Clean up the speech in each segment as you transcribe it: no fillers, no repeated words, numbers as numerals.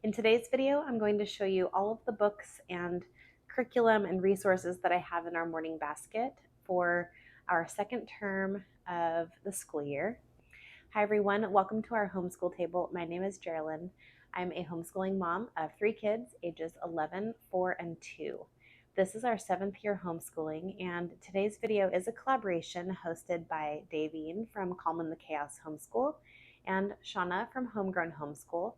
In today's video, I'm going to show you all of the books and curriculum and resources that I have in our morning basket for our second term of the school year. Hi everyone, welcome to our homeschool table. My name is Jerilyn. I'm a homeschooling mom of 3 kids, ages 11, 4, and 2. This is our 7th year homeschooling, and today's video is a collaboration hosted by Davene from Calm in the Chaos Homeschool and Shawna from Homegrown Homeschool.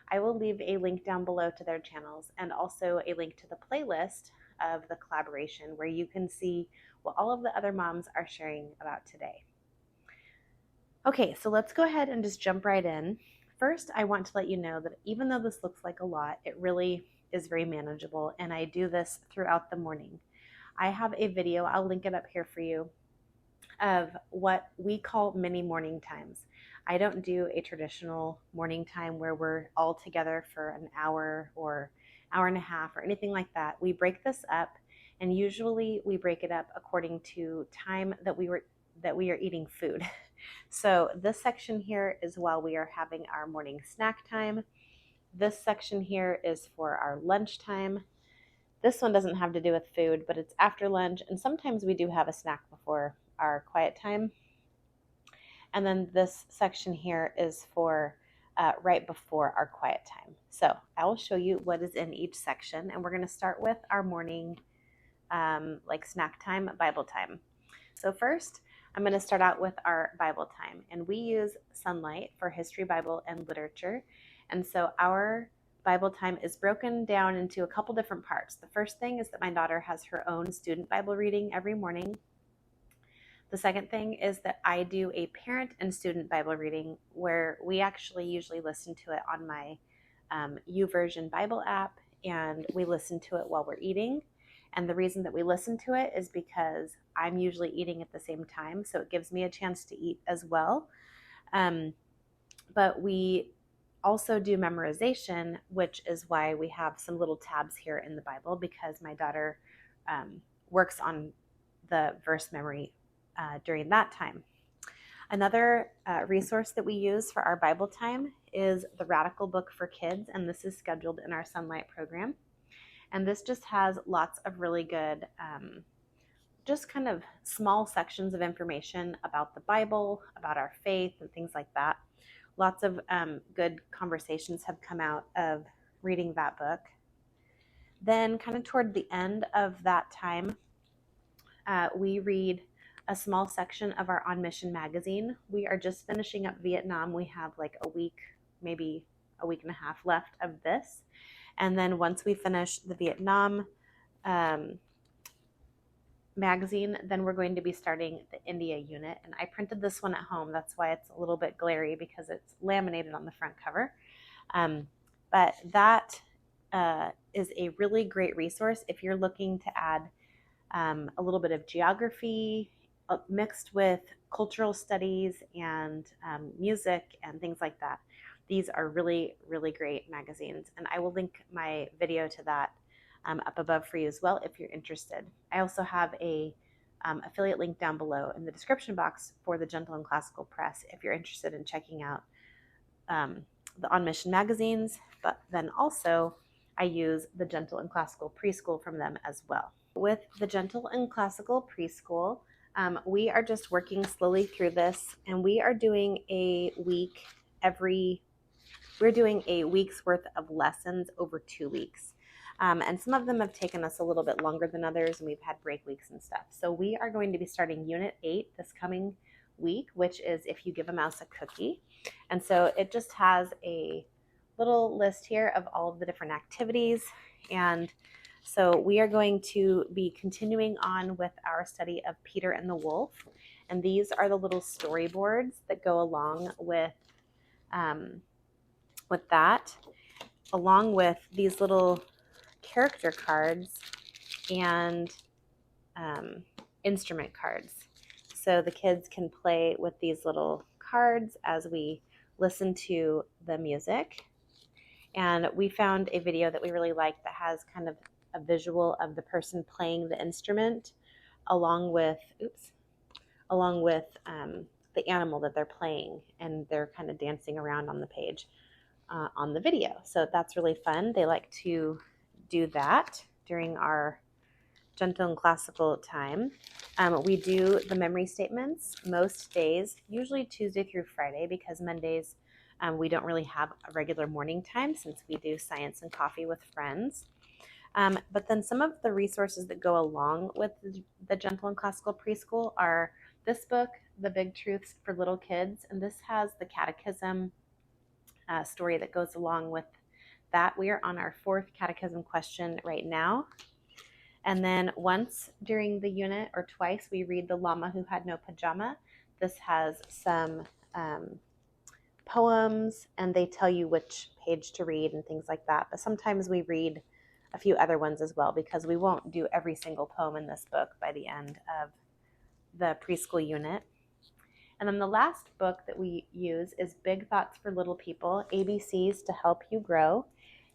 I will leave a link down below to their channels and also a link to the playlist of the collaboration where you can see what all of the other moms are sharing about today. Okay, so let's go ahead and just jump right in. First, I want to let you know that even though this looks like a lot, it really is very manageable, and I do this throughout the morning. I have a video, I'll link it up here for you, of what we call mini morning times. I don't do a traditional morning time where we're all together for an hour or hour and a half or anything like that. We break this up, and usually we break it up according to time that we are eating food. So this section here is while we are having our morning snack time. This section here is for our lunchtime. This one doesn't have to do with food, but it's after lunch, and sometimes we do have a snack before our quiet time. And then this section here is for right before our quiet time. So I will show you what is in each section, and we're going to start with our morning snack time, Bible time. So first, I'm going to start out with our Bible time, and we use Sunlight for history, Bible, and literature. And so our Bible time is broken down into a couple different parts. The first thing is that my daughter has her own student Bible reading every morning. The second thing is that I do a parent and student Bible reading where we actually usually listen to it on my YouVersion Bible app, and we listen to it while we're eating. And the reason that we listen to it is because I'm usually eating at the same time, so it gives me a chance to eat as well. But we also do memorization, which is why we have some little tabs here in the Bible, because my daughter works on the verse memory during that time. Another resource that we use for our Bible time is the Radical Book for Kids, and this is scheduled in our Sunlight program. And this just has lots of really good, just kind of small sections of information about the Bible, about our faith, and things like that. Lots of good conversations have come out of reading that book. Then kind of toward the end of that time, we read a small section of our On Mission magazine. We are just finishing up Vietnam. We have like a week, maybe a week and a half left of this. And then once we finish the Vietnam magazine, then we're going to be starting the India unit. And I printed this one at home. That's why it's a little bit glary, because it's laminated on the front cover. But that is a really great resource if you're looking to add a little bit of geography mixed with cultural studies and music and things like that. These are really, really great magazines, and I will link my video to that up above for you as well if you're interested. I also have a affiliate link down below in the description box for the Gentle and Classical Press if you're interested in checking out the On Mission magazines, but then also I use the Gentle and Classical Preschool from them as well. With the Gentle and Classical Preschool, we are just working slowly through this, and we are doing a week's worth of lessons over 2 weeks. And some of them have taken us a little bit longer than others, and we've had break weeks and stuff. So we are going to be starting Unit 8 this coming week, which is If You Give a Mouse a Cookie. And so it just has a little list here of all of the different activities. And so we are going to be continuing on with our study of Peter and the Wolf. And these are the little storyboards that go along with that, along with these little character cards and instrument cards. So the kids can play with these little cards as we listen to the music. And we found a video that we really liked that has kind of a visual of the person playing the instrument along with the animal that they're playing, and they're kind of dancing around on the page. on the video. So that's really fun. They like to do that during our gentle and classical time. We do the memory statements most days, usually Tuesday through Friday, because Mondays we don't really have a regular morning time since we do science and coffee with friends. But then some of the resources that go along with the gentle and classical preschool are this book, The Big Truths for Little Kids, and this has the catechism story that goes along with that. We are on our 4th catechism question right now. And then once during the unit or twice, we read The Llama Who Had No Pajama. This has some poems, and they tell you which page to read and things like that. But sometimes we read a few other ones as well, because we won't do every single poem in this book by the end of the preschool unit. And then the last book that we use is Big Thoughts for Little People, ABCs to Help You Grow.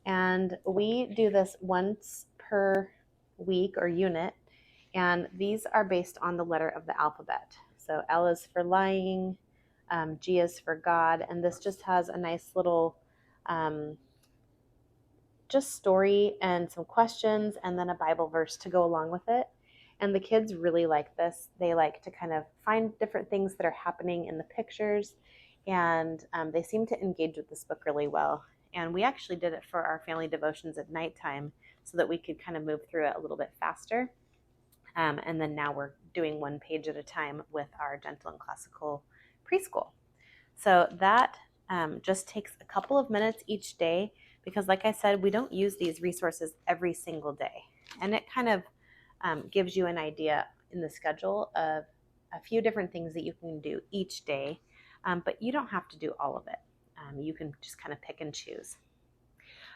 And we do this once per week or unit, and these are based on the letter of the alphabet. So L is for lying, G is for God, and this just has a nice little just story and some questions and then a Bible verse to go along with it. And the kids really like this. They like to kind of find different things that are happening in the pictures, and they seem to engage with this book really well. And we actually did it for our family devotions at nighttime so that we could kind of move through it a little bit faster. And then now we're doing one page at a time with our gentle and classical preschool. So that just takes a couple of minutes each day, because like I said, we don't use these resources every single day. And it kind of gives you an idea in the schedule of a few different things that you can do each day, but you don't have to do all of it. You can just kind of pick and choose.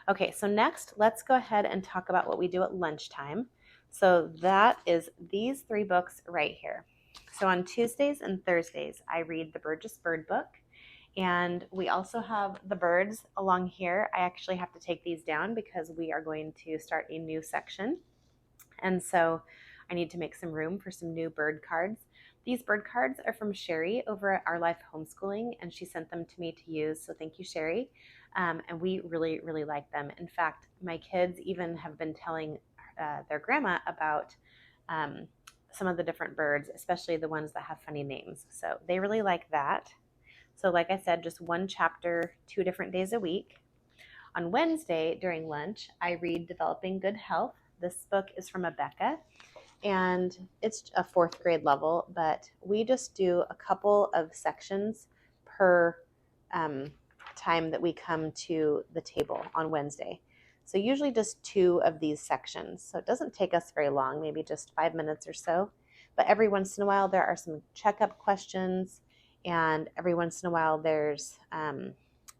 Okay, so next, let's go ahead and talk about what we do at lunchtime. So that is these 3 books right here. So on Tuesdays and Thursdays, I read the Burgess Bird book, and we also have the birds along here. I actually have to take these down because we are going to start a new section. And so I need to make some room for some new bird cards. These bird cards are from Sherry over at Our Life Homeschooling, and she sent them to me to use. So thank you, Sherry. And we really, really like them. In fact, my kids even have been telling their grandma about some of the different birds, especially the ones that have funny names. So they really like that. So like I said, just one chapter, 2 different days a week. On Wednesday during lunch, I read Developing Good Health. This book is from Abeka, and it's a 4th grade level, but we just do a couple of sections per time that we come to the table on Wednesday. So usually just 2 of these sections. So it doesn't take us very long, maybe just 5 minutes or so. But every once in a while there are some checkup questions, and every once in a while there's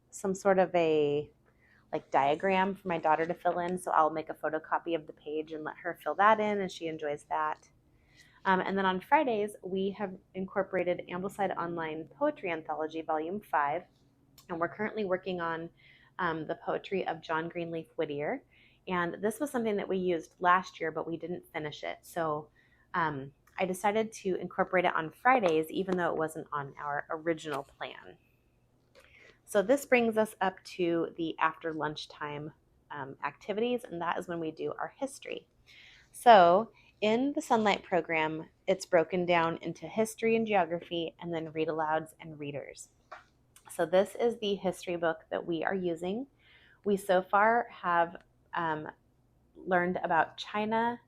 some sort of a diagram for my daughter to fill in. So I'll make a photocopy of the page and let her fill that in, and she enjoys that. And then on Fridays, we have incorporated Ambleside Online Poetry Anthology Volume 5, and we're currently working on the poetry of John Greenleaf Whittier. And this was something that we used last year, but we didn't finish it. So I decided to incorporate it on Fridays, even though it wasn't on our original plan. So this brings us up to the after lunchtime activities, and that is when we do our history. So in the Sunlight program, it's broken down into history and geography, and then read alouds and readers. So this is the history book that we are using. We so far have learned about China,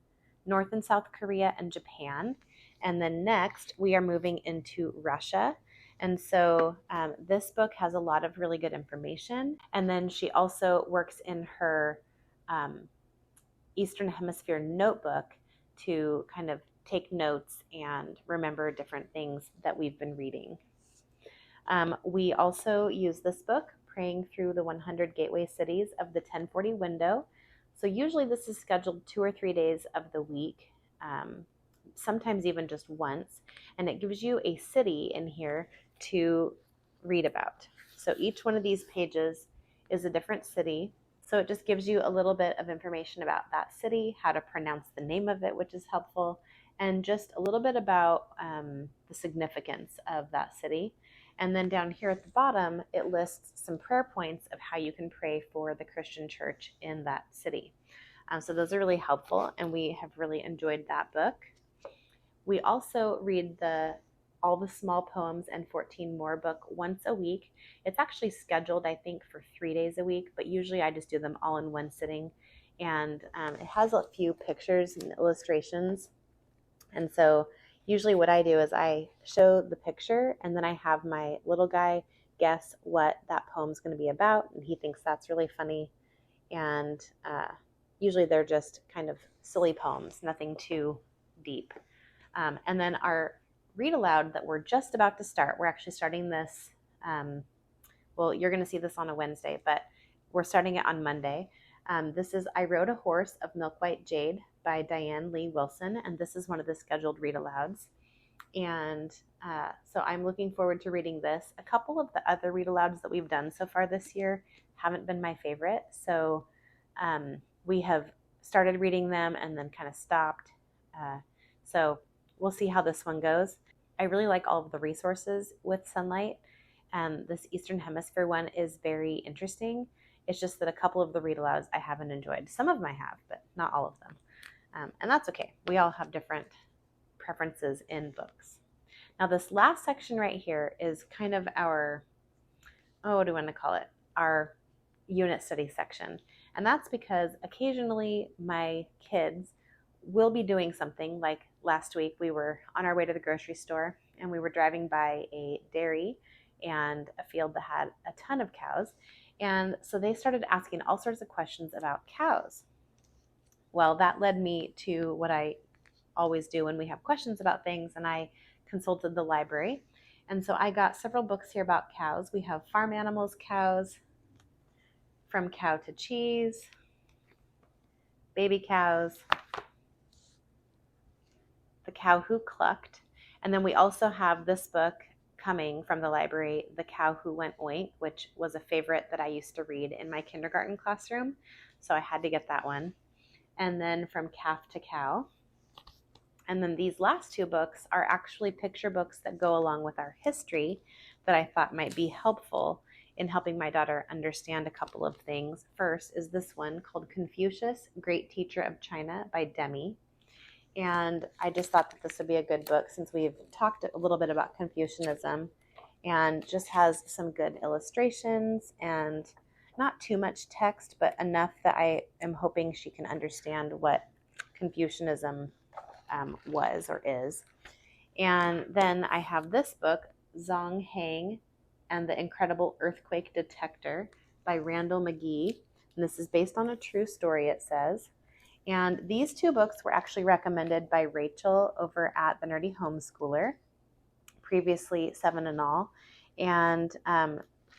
North and South Korea, and Japan. And then next, we are moving into Russia. And so this book has a lot of really good information. And then she also works in her Eastern Hemisphere notebook to kind of take notes and remember different things that we've been reading. We also use this book, Praying Through the 100 Gateway Cities of the 1040 Window. So usually this is scheduled 2 or 3 days of the week, sometimes even just once. And it gives you a city in here to read about. So each one of these pages is a different city. So it just gives you a little bit of information about that city, how to pronounce the name of it, which is helpful, and just a little bit about the significance of that city. And then down here at the bottom, it lists some prayer points of how you can pray for the Christian church in that city. So those are really helpful, and we have really enjoyed that book. We also read All the Small Poems and 14 More book once a week. It's actually scheduled, I think, for 3 days a week, but usually I just do them all in one sitting. And it has a few pictures and illustrations. And so usually what I do is I show the picture, and then I have my little guy guess what that poem's going to be about, and he thinks that's really funny. And usually they're just kind of silly poems, nothing too deep. And then our read aloud that we're just about to start, we're actually starting this, well, you're going to see this on a Wednesday, but we're starting it on Monday. This is I Rode a Horse of Milk White Jade by Diane Lee Wilson, and this is one of the scheduled read alouds. And so I'm looking forward to reading this. A couple of the other read alouds that we've done so far this year haven't been my favorite, so we have started reading them and then kind of stopped. So we'll see how this one goes. I really like all of the resources with sunlight, and this Eastern Hemisphere one is very interesting. It's just that a couple of the read alouds I haven't enjoyed. Some of them I have, but not all of them. And that's okay. We all have different preferences in books. Now this last section right here is kind of our, what do I want to call it? Our unit study section. And that's because occasionally my kids will be doing something. Like last week we were on our way to the grocery store, and we were driving by a dairy and a field that had a ton of cows. And so they started asking all sorts of questions about cows. Well, that led me to what I always do when we have questions about things, and I consulted the library. And so I got several books here about cows. We have Farm Animals Cows, From Cow to Cheese, Baby Cows, The Cow Who Clucked, and then we also have this book coming from the library, The Cow Who Went Oink, which was a favorite that I used to read in my kindergarten classroom, so I had to get that one. And then From Calf to Cow. And then these last two books are actually picture books that go along with our history that I thought might be helpful in helping my daughter understand a couple of things. First is this one called Confucius, Great Teacher of China by Demi. And I just thought that this would be a good book since we've talked a little bit about Confucianism, and just has some good illustrations and not too much text, but enough that I am hoping she can understand what Confucianism was or is. And then I have this book, Zhong Hang and the Incredible Earthquake Detector by Randall McGee. And this is based on a true story, it says. And these two books were actually recommended by Rachel over at the Nerdy Homeschooler, previously Seven and All. And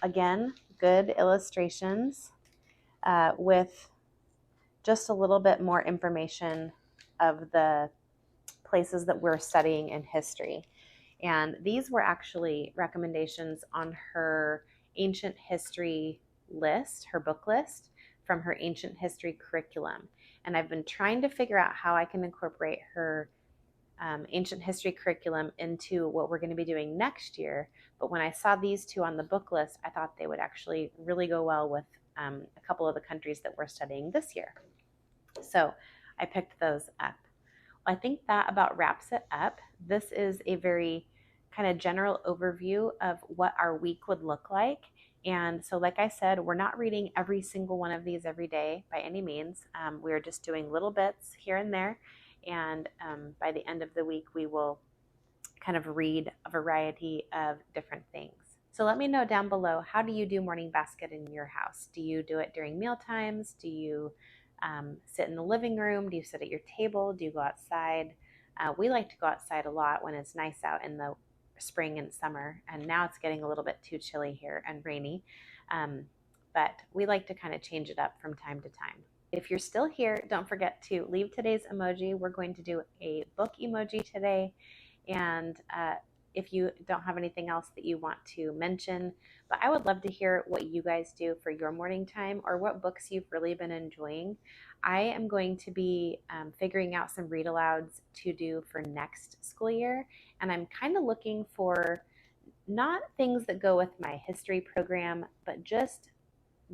again, good illustrations with just a little bit more information of the places that we're studying in history. And these were actually recommendations on her ancient history list, her book list, from her ancient history curriculum. And I've been trying to figure out how I can incorporate her ancient history curriculum into what we're going to be doing next year. But when I saw these two on the book list, I thought they would actually really go well with a couple of the countries that we're studying this year. So I picked those up. I think that about wraps it up. This is a very kind of general overview of what our week would look like. And so like I said, we're not reading every single one of these every day by any means. We're just doing little bits here and there. And by the end of the week, we will kind of read a variety of different things. So let me know down below, how do you do morning basket in your house? Do you do it during meal times? Do you sit in the living room? Do you sit at your table? Do you go outside? We like to go outside a lot when it's nice out in the spring and summer, and now it's getting a little bit too chilly here and rainy, but we like to kind of change it up from time to time. If you're still here, don't forget to leave today's emoji. We're going to do a book emoji today, and if you don't have anything else that you want to mention, but I would love to hear what you guys do for your morning time, or what books you've really been enjoying. I am going to be figuring out some read alouds to do for next school year, and I'm kind of looking for not things that go with my history program, but just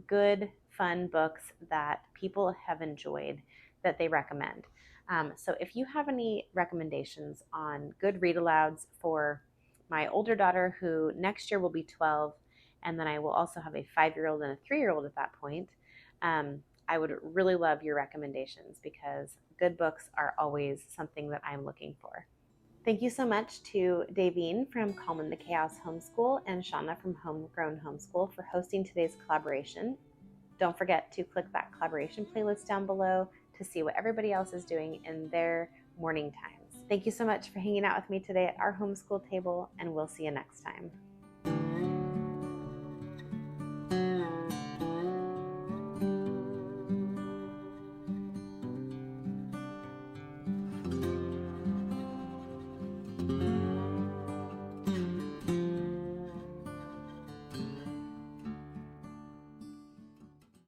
good, fun books that people have enjoyed that they recommend. So if you have any recommendations on good read alouds for my older daughter, who next year will be 12, and then I will also have a 5-year-old and a 3-year-old at that point, I would really love your recommendations because good books are always something that I'm looking for. Thank you so much to Davene from Calm in the Chaos Homeschool and Shawna from Homegrown Homeschool for hosting today's collaboration. Don't forget to click that collaboration playlist down below to see what everybody else is doing in their morning times. Thank you so much for hanging out with me today at our homeschool table, and we'll see you next time.